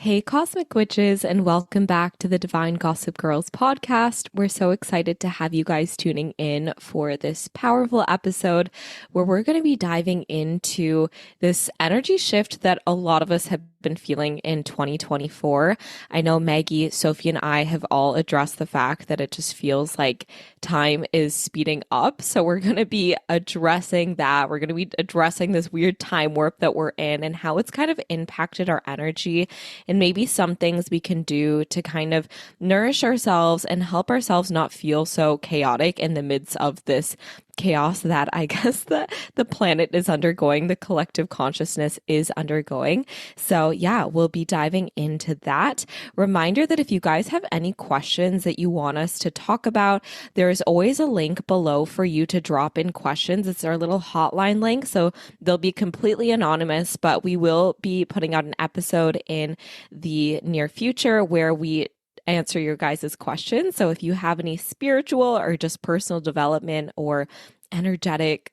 Hey, Cosmic Witches, and welcome back to the Divine Gossip Girls podcast. We're so excited to have you guys tuning in for this powerful episode where we're going to be diving into this energy shift that a lot of us have been feeling in 2024. I know Maggie, Sophie, and I have all addressed the fact that it just feels like time is speeding up. So we're going to be addressing that. We're going to be addressing this weird time warp that we're in and how it's kind of impacted our energy and maybe some things we can do to kind of nourish ourselves and help ourselves not feel so chaotic in the midst of this chaos that I guess the planet is undergoing, the collective consciousness is undergoing. So yeah, we'll be diving into that. Reminder that if you guys have any questions that you want us to talk about, there is always a link below for you to drop in questions. It's our little hotline link. So they'll be completely anonymous, but we will be putting out an episode in the near future where we answer your guys' questions. So if you have any spiritual or just personal development or energetic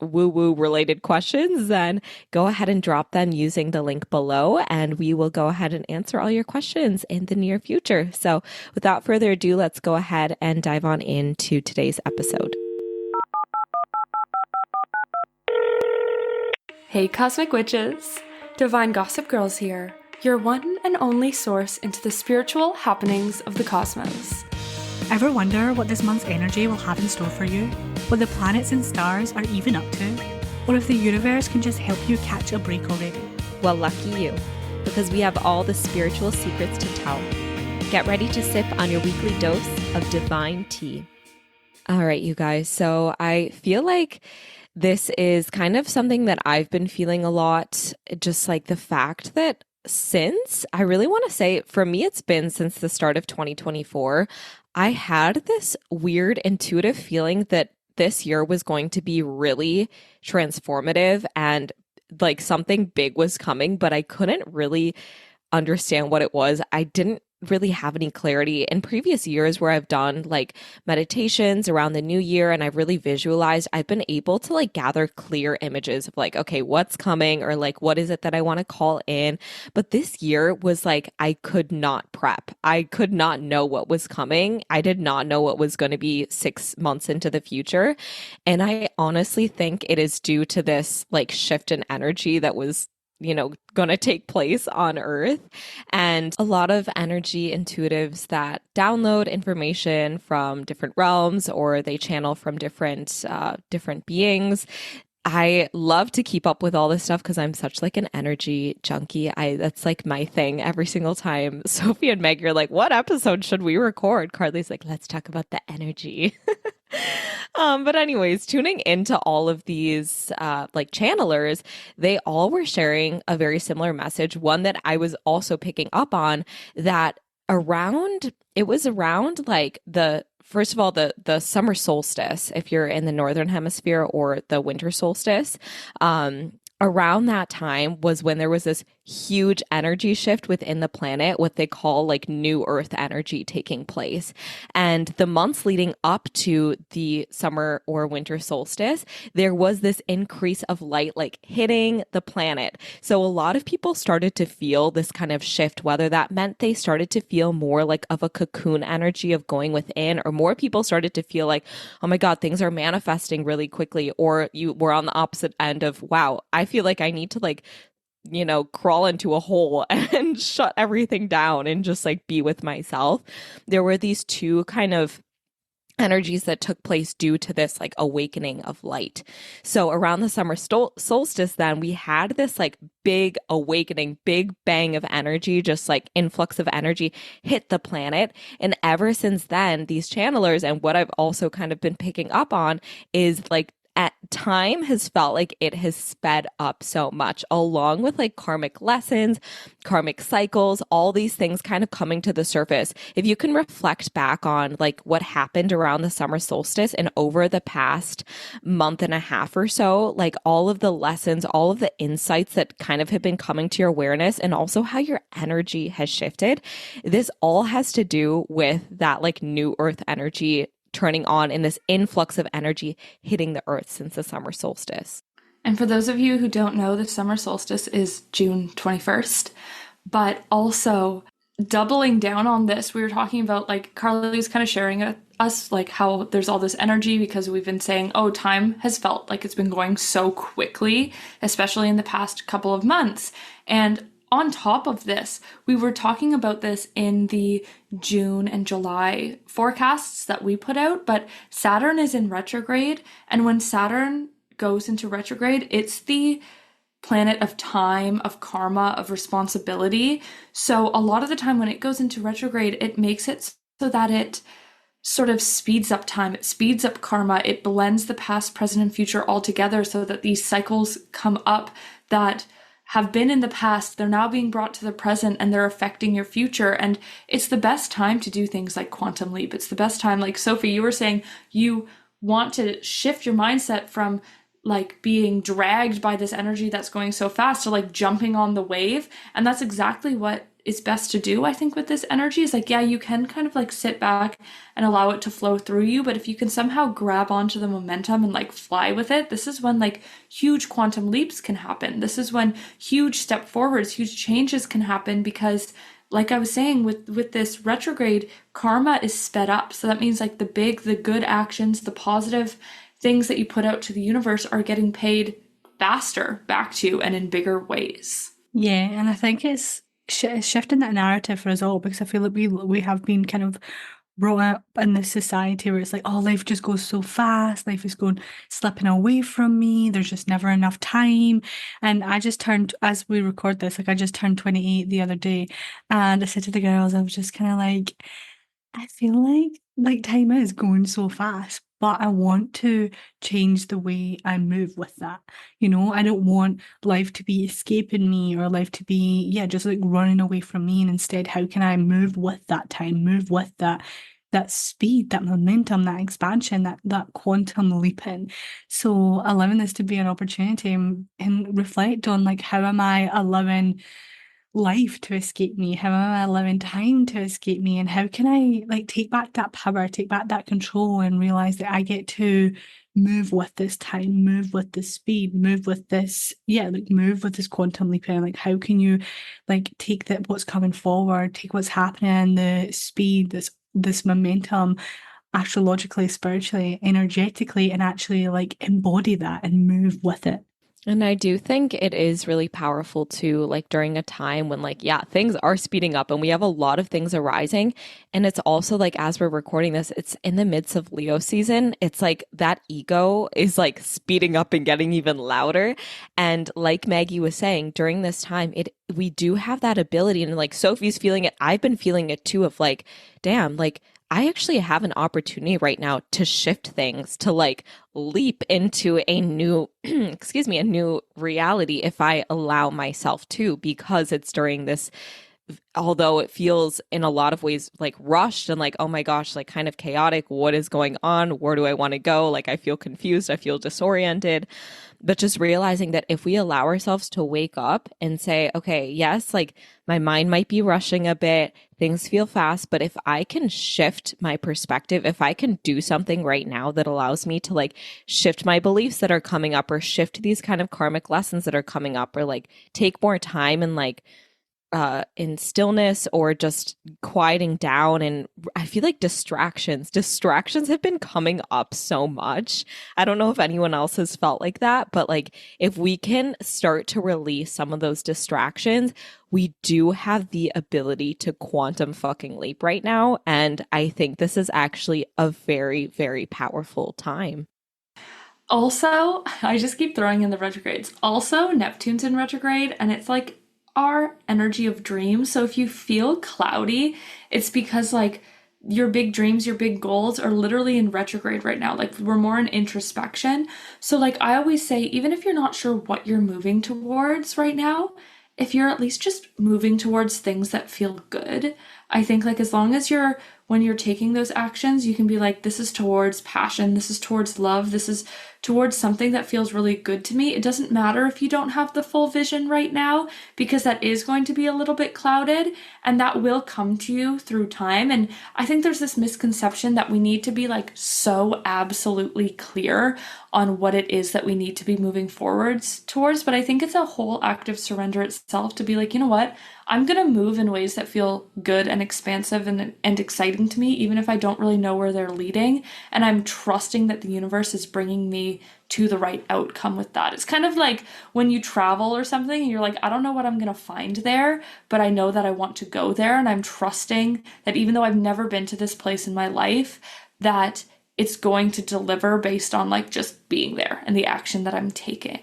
woo-woo related questions, then go ahead and drop them using the link below and we will go ahead and answer all your questions in the near future. So without further ado, let's go ahead and dive on into today's episode. Hey Cosmic Witches! Divine Gossip Girls here, your one and only source into the spiritual happenings of the cosmos. Ever wonder what this month's energy will have in store for you? What the planets and stars are even up to? Or if the universe can just help you catch a break already? Well, lucky you, because we have all the spiritual secrets to tell. Get ready to sip on your weekly dose of divine tea. All right, you guys. So I feel like this is kind of something that I've been feeling a lot, just like the fact that I really want to say, for me, it's been since the start of 2024, I had this weird intuitive feeling that this year was going to be really transformative and like something big was coming, but I couldn't really understand what it was. I didn't really have any clarity in previous years where I've done like meditations around the new year and I've really visualized, I've been able to like gather clear images of like, okay, what's coming or like, what is it that I want to call in? But this year was like, I could not prep. I could not know what was coming. I did not know what was going to be 6 months into the future. And I honestly think it is due to this like shift in energy that was going to take place on Earth. And a lot of energy intuitives that download information from different realms or they channel from different beings. I love to keep up with all this stuff because I'm such like an energy junkie. That's like my thing every single time. Sophie and Meg, you're like, what episode should we record? Karlie's like, let's talk about the energy. But anyways, tuning into all of these like channelers, they all were sharing a very similar message. One that I was also picking up on that it was around like first of all, the summer solstice, if you're in the northern hemisphere, or the winter solstice, around that time was when there was this huge energy shift within the planet, what they call like new earth energy taking place. And the months leading up to the summer or winter solstice, there was this increase of light like hitting the planet. So a lot of people started to feel this kind of shift, whether that meant they started to feel more like of a cocoon energy of going within, or more people started to feel like, oh my God, things are manifesting really quickly. Or you were on the opposite end of, wow, I feel like I need to like, crawl into a hole and shut everything down and just like be with myself. There were these two kind of energies that took place due to this like awakening of light. So around the summer solstice, then we had this like big awakening, big bang of energy, just like influx of energy hit the planet. And ever since then, these channelers, and what I've also kind of been picking up on is like at time has felt like it has sped up so much, along with like karmic lessons, karmic cycles, all these things kind of coming to the surface. If you can reflect back on like what happened around the summer solstice and over the past month and a half or so, like all of the lessons, all of the insights that kind of have been coming to your awareness, and also how your energy has shifted, this all has to do with that like new earth energy turning on and this influx of energy hitting the earth since the summer solstice. And for those of you who don't know, the summer solstice is June 21st. But also doubling down on this, we were talking about like Carly was kind of sharing us like how there's all this energy because we've been saying, oh, time has felt like it's been going so quickly, especially in the past couple of months. And on top of this, we were talking about this in the June and July forecasts that we put out, but Saturn is in retrograde. And when Saturn goes into retrograde, it's the planet of time, of karma, of responsibility. So a lot of the time when it goes into retrograde, it makes it so that it sort of speeds up time, it speeds up karma, it blends the past, present, and future all together so that these cycles come up that have been in the past, they're now being brought to the present and they're affecting your future. And it's the best time to do things like quantum leap. It's the best time, like Sophie, you were saying, you want to shift your mindset from like being dragged by this energy that's going so fast to like jumping on the wave. And that's exactly what is best to do, I think, with this energy is like, yeah, you can kind of like sit back and allow it to flow through you. But if you can somehow grab onto the momentum and like fly with it, this is when like huge quantum leaps can happen. This is when huge step forwards, huge changes can happen because like I was saying with this retrograde, karma is sped up. So that means like the good actions, the positive things that you put out to the universe are getting paid faster back to you and in bigger ways. Yeah, and I think it's shifting that narrative for us all because I feel like we have been kind of brought up in this society where it's like, oh, life just goes so fast, life is going slipping away from me, there's just never enough time. And I just turned, as we record this, like I just turned 28 the other day, and I said to the girls, I was just kind of like, I feel like time is going so fast, but I want to change the way I move with that. You know, I don't want life to be escaping me or life to be, yeah, just like running away from me. And instead, how can I move with that time, move with that speed, that momentum, that expansion, that quantum leaping. So allowing this to be an opportunity and reflect on like how am I allowing life to escape me? How am I allowing time to escape me? And how can I like take back that power, take back that control and realize that I get to move with this time, move with this speed, move with this, yeah, like move with this quantum leaping. Like how can you like take that what's coming forward, take what's happening, the speed, this momentum astrologically, spiritually, energetically, and actually like embody that and move with it. And I do think it is really powerful too, like during a time when, like, yeah, things are speeding up and we have a lot of things arising. And it's also like, as we're recording this, it's in the midst of Leo season. It's like that ego is like speeding up and getting even louder. And like Maggie was saying, during this time, we do have that ability. And like Sophie's feeling it. I've been feeling it too of like, damn, like I actually have an opportunity right now to shift things, to like leap into a new, excuse me, a new reality if I allow myself to, because it's during this, although it feels in a lot of ways like rushed and like, oh my gosh, like kind of chaotic. What is going on? Where do I want to go? Like I feel confused. I feel disoriented. But just realizing that if we allow ourselves to wake up and say, okay, yes, like my mind might be rushing a bit, things feel fast, but if I can shift my perspective, if I can do something right now that allows me to like shift my beliefs that are coming up or shift these kind of karmic lessons that are coming up or like take more time and like in stillness or just quieting down. And I feel like distractions have been coming up so much. I don't know if anyone else has felt like that, but like if we can start to release some of those distractions, we do have the ability to quantum fucking leap right now. And I think this is actually a very, very powerful time. Also, I just keep throwing in the retrogrades. Also, Neptune's in retrograde, and it's like our energy of dreams. So if you feel cloudy, it's because like your big dreams, your big goals are literally in retrograde right now. Like we're more in introspection. So like I always say, even if you're not sure what you're moving towards right now, if you're at least just moving towards things that feel good, I think like as long as when you're taking those actions, you can be like, this is towards passion, this is towards love, this is towards something that feels really good to me. It doesn't matter if you don't have the full vision right now, because that is going to be a little bit clouded and that will come to you through time. And I think there's this misconception that we need to be like so absolutely clear on what it is that we need to be moving forwards towards. But I think it's a whole act of surrender itself to be like, you know what? I'm going to move in ways that feel good and expansive and exciting to me, even if I don't really know where they're leading. And I'm trusting that the universe is bringing me to the right outcome with that. It's kind of like when you travel or something and you're like, I don't know what I'm going to find there, but I know that I want to go there. And I'm trusting that even though I've never been to this place in my life, that it's going to deliver based on like just being there and the action that I'm taking.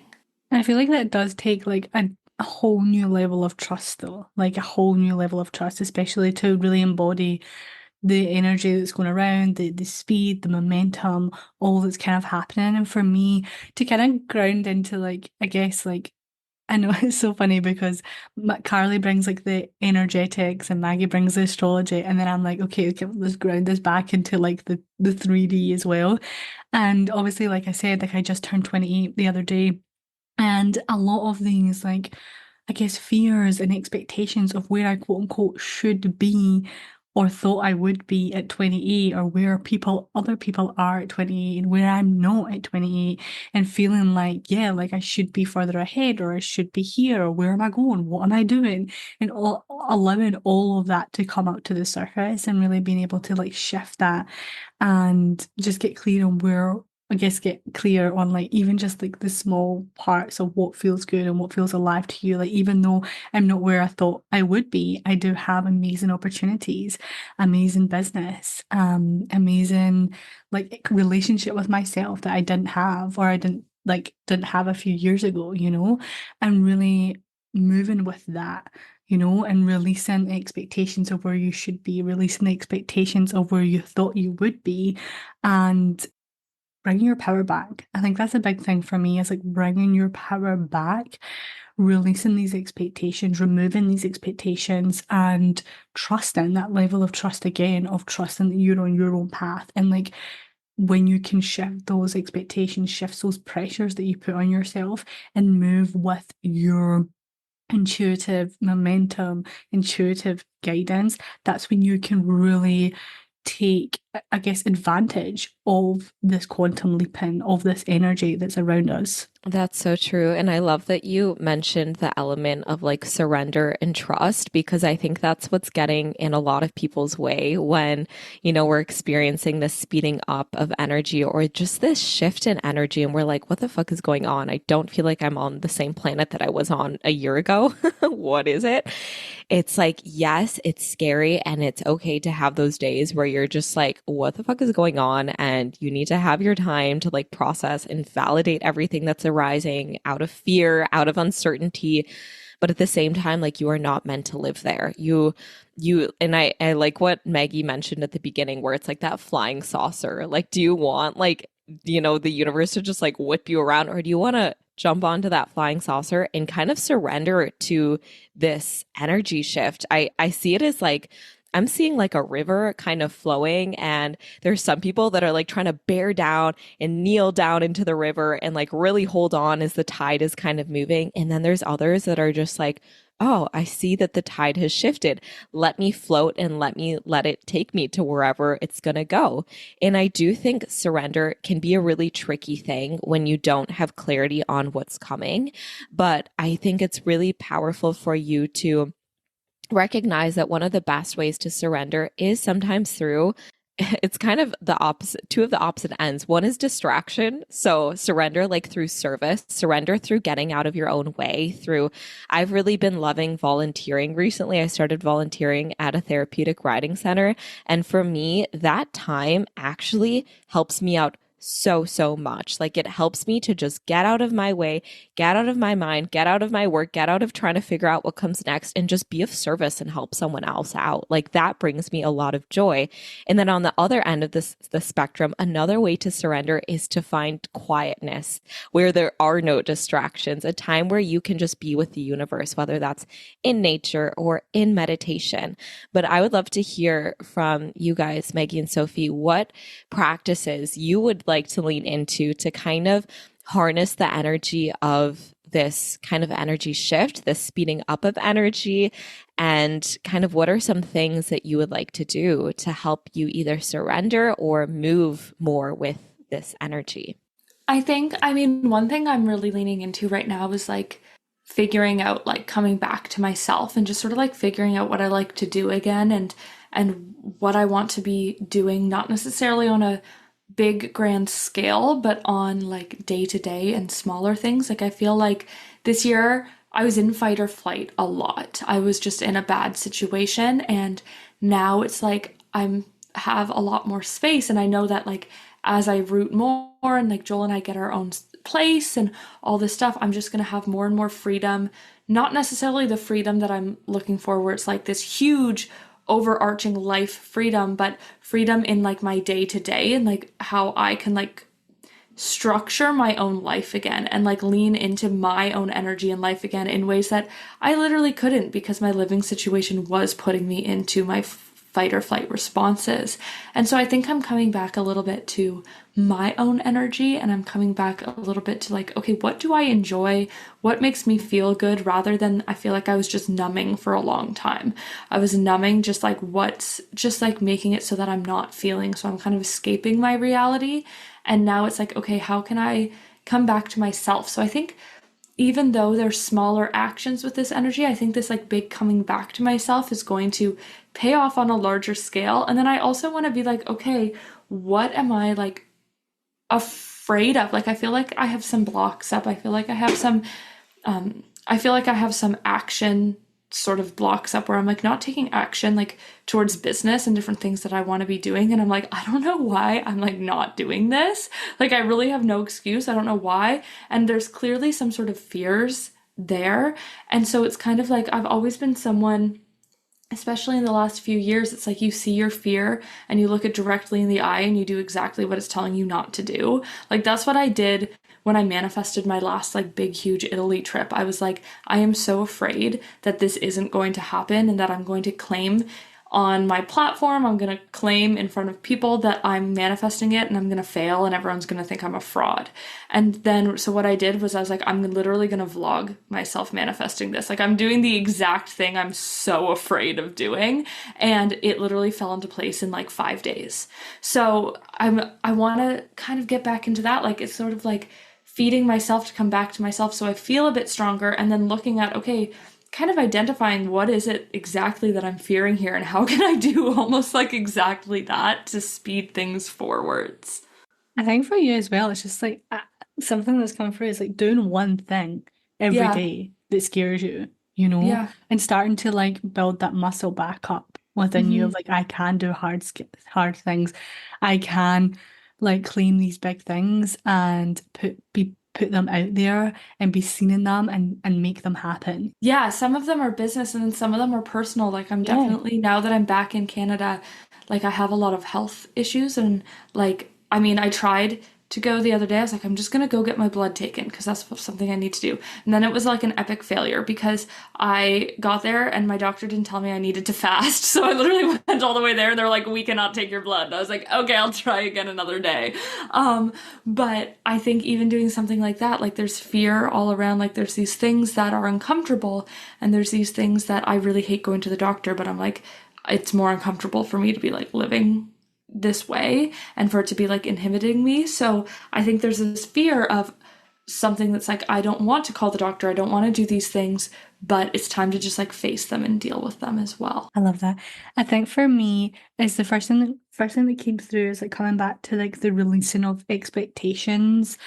And I feel like that does take like a whole new level of trust though, like a whole new level of trust, especially to really embody the energy that's going around, the speed, the momentum, all that's kind of happening. And for me to kind of ground into like, I guess like I know it's so funny because Carly brings like the energetics and Maggie brings the astrology, and then I'm like, okay, let's ground this back into like the 3D as well. And obviously, like I said, like I just turned 28 the other day. And a lot of these, like, I guess, fears and expectations of where I quote unquote should be or thought I would be at 28, or where other people are at 28 and where I'm not at 28, and feeling like, yeah, like I should be further ahead, or I should be here, or where am I going? What am I doing? And allowing all of that to come out to the surface and really being able to like shift that and just get clear on where I guess get clear on like even just like the small parts of what feels good and what feels alive to you. Like even though I'm not where I thought I would be, I do have amazing opportunities, amazing business, amazing like relationship with myself that I didn't have or I didn't have a few years ago, you know, and really moving with that. You know, and releasing expectations of where you should be, releasing the expectations of where you thought you would be, and bringing your power back. I think that's a big thing for me is like bringing your power back, releasing these expectations, removing these expectations, and trusting that level of trust again, of trusting that you're on your own path. And like when you can shift those expectations, shift those pressures that you put on yourself and move with your intuitive momentum, intuitive guidance, that's when you can really take, I guess, advantage of this quantum leaping, of this energy that's around us. That's so true. And I love that you mentioned the element of like surrender and trust, because I think that's what's getting in a lot of people's way when, we're experiencing this speeding up of energy or just this shift in energy. And we're like, what the fuck is going on? I don't feel like I'm on the same planet that I was on a year ago. What is it? It's like, yes, it's scary and it's okay to have those days where you're just like, what the fuck is going on? And you need to have your time to like process and validate everything that's arising out of fear, out of uncertainty. But at the same time, like you are not meant to live there. And I like what Maggie mentioned at the beginning, where it's like that flying saucer. Like, do you want like, the universe to just like whip you around, or do you want to jump onto that flying saucer and kind of surrender to this energy shift? I see it as like, I'm seeing like a river kind of flowing, and there's some people that are like trying to bear down and kneel down into the river and like really hold on as the tide is kind of moving. And then there's others that are just like, oh, I see that the tide has shifted. Let me float and let it take me to wherever it's going to go. And I do think surrender can be a really tricky thing when you don't have clarity on what's coming. But I think it's really powerful for you to recognize that one of the best ways to surrender is sometimes through, it's kind of the opposite, two of the opposite ends. One is distraction. So surrender like through service, surrender through getting out of your own way through, I've really been loving volunteering recently. I started volunteering at a therapeutic riding center. And for me, that time actually helps me out so much. Like it helps me to just get out of my way, get out of my mind, get out of my work, get out of trying to figure out what comes next, and just be of service and help someone else out. Like that brings me a lot of joy. And then on the other end of the spectrum, another way to surrender is to find quietness where there are no distractions, a time where you can just be with the universe, whether that's in nature or in meditation. But I would love to hear from you guys, Maggie and Sophie, what practices you would like to lean into to kind of harness the energy of this kind of energy shift, this speeding up of energy, and kind of what are some things that you would like to do to help you either surrender or move more with this energy? I think, I mean, one thing I'm really leaning into right now is like figuring out like coming back to myself and just sort of like figuring out what I like to do again and what I want to be doing, not necessarily on a big grand scale, but on like day to day and smaller things. Like I feel like this year I was in fight or flight a lot. I was just in a bad situation, and now it's like I'm have a lot more space, and I know that like as I root more and like Joel and I get our own place and all this stuff, I'm just going to have more and more freedom. Not necessarily the freedom that I'm looking for, where it's like this huge overarching life freedom, but freedom in like my day to day and like how I can like structure my own life again and like lean into my own energy and life again in ways that I literally couldn't, because my living situation was putting me into my fight or flight responses. And so I think I'm coming back a little bit to my own energy, and I'm coming back a little bit to like, okay, what do I enjoy? What makes me feel good? Rather than I feel like I was just numbing for a long time. I was numbing just like what's just like making it so that I'm not feeling. So I'm kind of escaping my reality. And now it's like, okay, how can I come back to myself? So I think even though there's smaller actions with this energy, I think this like big coming back to myself is going to pay off on a larger scale. And then I also want to be like, okay, what am I like afraid of? Like I feel like I have some blocks up. I feel like I feel like I have some action sort of blocks up where I'm like not taking action like towards business and different things that I want to be doing. And I'm like, I don't know why I'm like not doing this. Like I really have no excuse. I don't know why. And there's clearly some sort of fears there. And so it's kind of like I've always been someone, especially in the last few years, it's like you see your fear and you look it directly in the eye and you do exactly what it's telling you not to do. Like that's what I did when I manifested my last like big huge Italy trip. I was like, I am so afraid that this isn't going to happen and that I'm going to claim on my platform, I'm going to claim in front of people that I'm manifesting it, and I'm going to fail and everyone's going to think I'm a fraud. And then, so what I did was I was like, I'm literally going to vlog myself manifesting this. Like I'm doing the exact thing I'm so afraid of doing. And it literally fell into place in like 5 days. So I want to kind of get back into that. Like it's sort of like feeding myself to come back to myself so I feel a bit stronger, and then looking at, okay, kind of identifying what is it exactly that I'm fearing here and how can I do almost like exactly that to speed things forwards. I think for you as well, it's just like something that's come through is like doing one thing every Yeah. day that scares you, you know, Yeah. and starting to like build that muscle back up within you of Hmm. like, I can do hard things. I can like claim these big things and put them out there and be seen in them and make them happen. Yeah, some of them are business and then some of them are personal. Like I'm Yeah. definitely, now that I'm back in Canada, like I have a lot of health issues, and like I mean, I tried to go the other day. I was like, I'm just gonna go get my blood taken because that's something I need to do. And then it was like an epic failure because I got there and my doctor didn't tell me I needed to fast. So I literally went all the way there and they're like, we cannot take your blood. And I was like, okay, I'll try again another day. But I think even doing something like that, like there's fear all around, like there's these things that are uncomfortable and there's these things that I really hate going to the doctor, but I'm like, it's more uncomfortable for me to be like living this way and for it to be like inhibiting me. So I think there's this fear of something that's like, I don't want to call the doctor, I don't want to do these things, but it's time to just like face them and deal with them as well. I love that. I think for me, is the first thing that came through is like coming back to like the releasing of expectations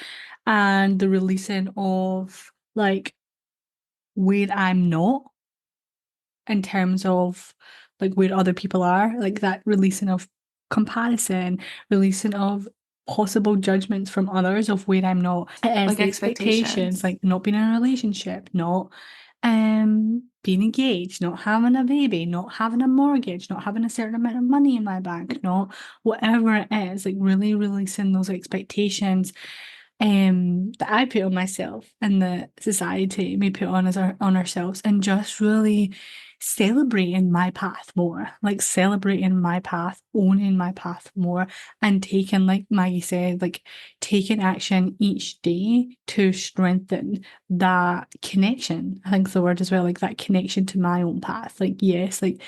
and the releasing of like where I'm not in terms of like where other people are, like that releasing of comparison, releasing of possible judgments from others of where I'm not. It is Like the expectations, expectations. like not being in a relationship, not being engaged, not having a baby, not having a mortgage, not having a certain amount of money in my bank, not whatever it is, like really releasing those expectations that I put on myself and the society may put on on ourselves, and just really celebrating my path more, like celebrating my path, owning my path more, and taking, like Maggie said, like taking action each day to strengthen that connection. I think the word as well, like that connection to my own path. Like, yes, like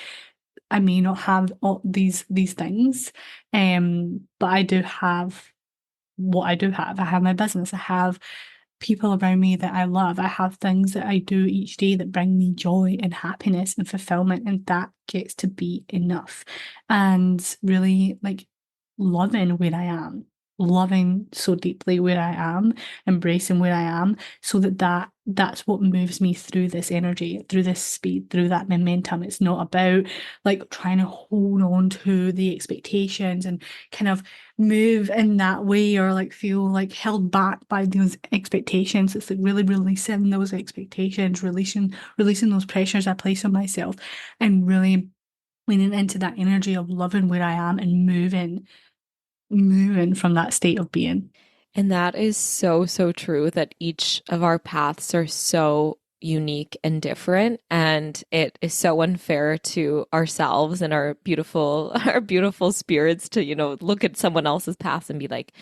I may not have all these things, but I do have what I do have. I have my business. I have people around me that I love. I have things that I do each day that bring me joy and happiness and fulfillment, and that gets to be enough. And really like loving where I am, loving so deeply where I am, embracing where I am, so that's what moves me through this energy, through this speed, through that momentum. It's not about like trying to hold on to the expectations and kind of move in that way or like feel like held back by those expectations. It's like really releasing those expectations, releasing those pressures I place on myself, and really leaning into that energy of loving where I am and moving from that state of being. And that is so, so true that each of our paths are so unique and different. And it is so unfair to ourselves and our beautiful, our beautiful spirits to, look at someone else's path and be like,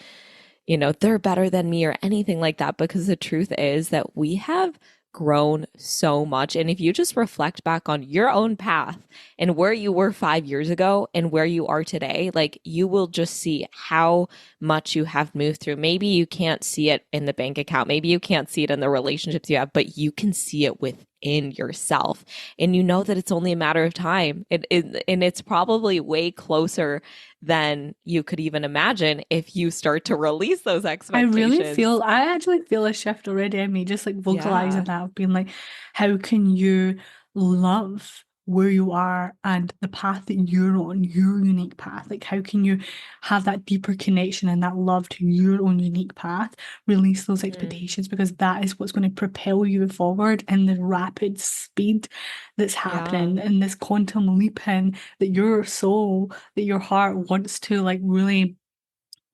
they're better than me or anything like that. Because the truth is that we have grown so much. And if you just reflect back on your own path and where you were 5 years ago and where you are today, like you will just see how much you have moved through. Maybe you can't see it in the bank account. Maybe you can't see it in the relationships you have, but you can see it within yourself. And you know that it's only a matter of time. And it's probably way closer than you could even imagine if you start to release those expectations. I actually feel a shift already in me, just like vocalizing Yeah. that, of being like, how can you love where you are and the path that you're on, your unique path? Like, how can you have that deeper connection and that love to your own unique path? Release those Mm, expectations, because that is what's going to propel you forward in the rapid speed that's yeah. happening, and this quantum leaping that your soul, that your heart wants to like really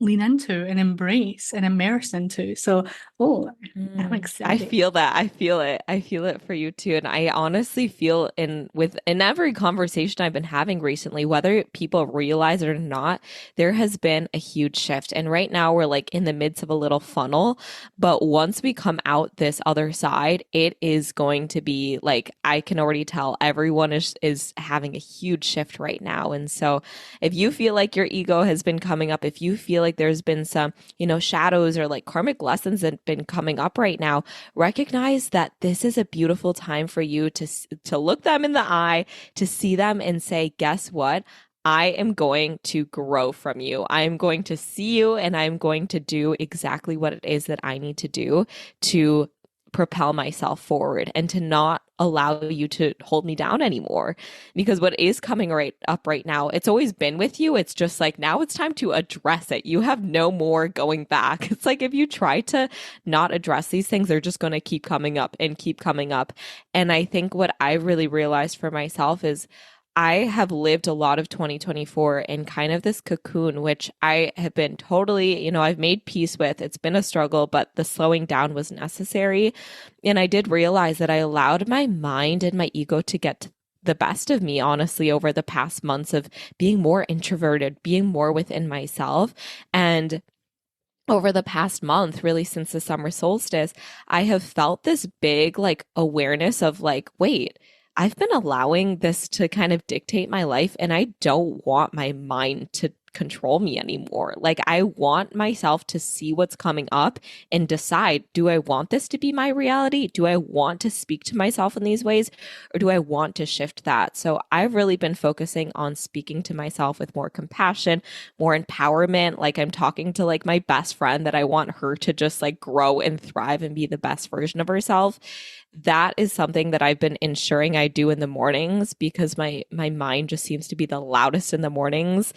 lean into and embrace and immerse into. So, oh, I'm I excited. feel that. I feel it. I feel it for you too. And I honestly feel in every conversation I've been having recently, whether people realize it or not, there has been a huge shift. And right now we're like in the midst of a little funnel. But once we come out this other side, it is going to be like I can already tell everyone is having a huge shift right now. And so if you feel like your ego has been coming up, if you feel like there's been some, shadows or like karmic lessons that have been coming up right now, recognize that this is a beautiful time for you to look them in the eye, to see them and say, guess what? I am going to grow from you. I am going to see you and I'm going to do exactly what it is that I need to do to propel myself forward and to not allow you to hold me down anymore. Because what is coming right up right now, it's always been with you. It's just like now it's time to address it. You have no more going back. It's like if you try to not address these things, they're just going to keep coming up and keep coming up. And I think what I really realized for myself is I have lived a lot of 2024 in kind of this cocoon, which I have been totally, I've made peace with. It's been a struggle, but the slowing down was necessary. And I did realize that I allowed my mind and my ego to get the best of me, honestly, over the past months of being more introverted, being more within myself. And over the past month, really since the summer solstice, I have felt this big like awareness of like, wait, I've been allowing this to kind of dictate my life, and I don't want my mind to control me anymore. Like, I want myself to see what's coming up and decide, do I want this to be my reality? Do I want to speak to myself in these ways, or do I want to shift that? So I've really been focusing on speaking to myself with more compassion, more empowerment. Like I'm talking to like my best friend that I want her to just like grow and thrive and be the best version of herself. That is something that I've been ensuring I do in the mornings because my mind just seems to be the loudest in the mornings.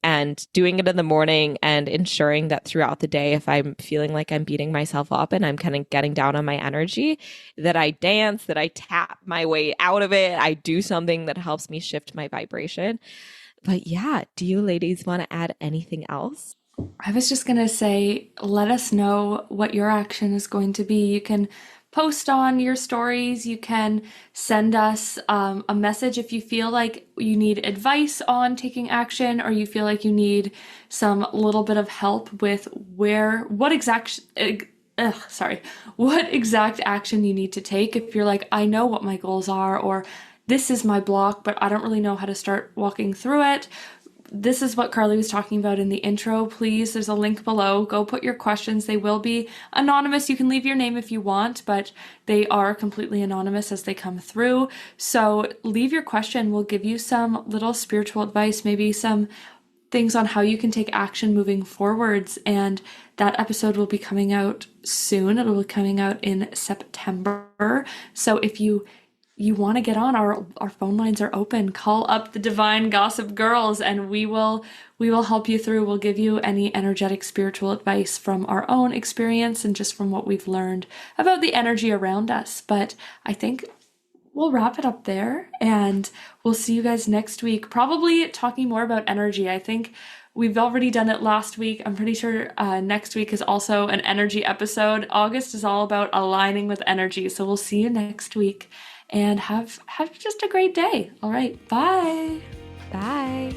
And doing it in the morning and ensuring that throughout the day, if I'm feeling like I'm beating myself up and I'm kind of getting down on my energy, that I dance, that I tap my way out of it. I do something that helps me shift my vibration. But yeah, do you ladies want to add anything else? I was just going to say, let us know what your action is going to be. You can post on your stories. You can send us a message if you feel like you need advice on taking action or you feel like you need some little bit of help with what exact action you need to take. If you're like, I know what my goals are, or this is my block, but I don't really know how to start walking through it, this is what Karlie was talking about in the intro. Please, there's a link below. Go put your questions. They will be anonymous. You can leave your name if you want, but they are completely anonymous as they come through. So leave your question. We'll give you some little spiritual advice, maybe some things on how you can take action moving forwards. And that episode will be coming out soon. It'll be coming out in September. So if you want to get on, our phone lines are open. Call up the Divine Gossip Girls and we will help you through. We'll give you any energetic spiritual advice from our own experience and just from what we've learned about the energy around us. But I think we'll wrap it up there and we'll see you guys next week, probably talking more about energy. I think we've already done it last week. I'm pretty sure next week is also an energy episode. August is all about aligning with energy. So we'll see you next week and have just a great day. All right. Bye. Bye.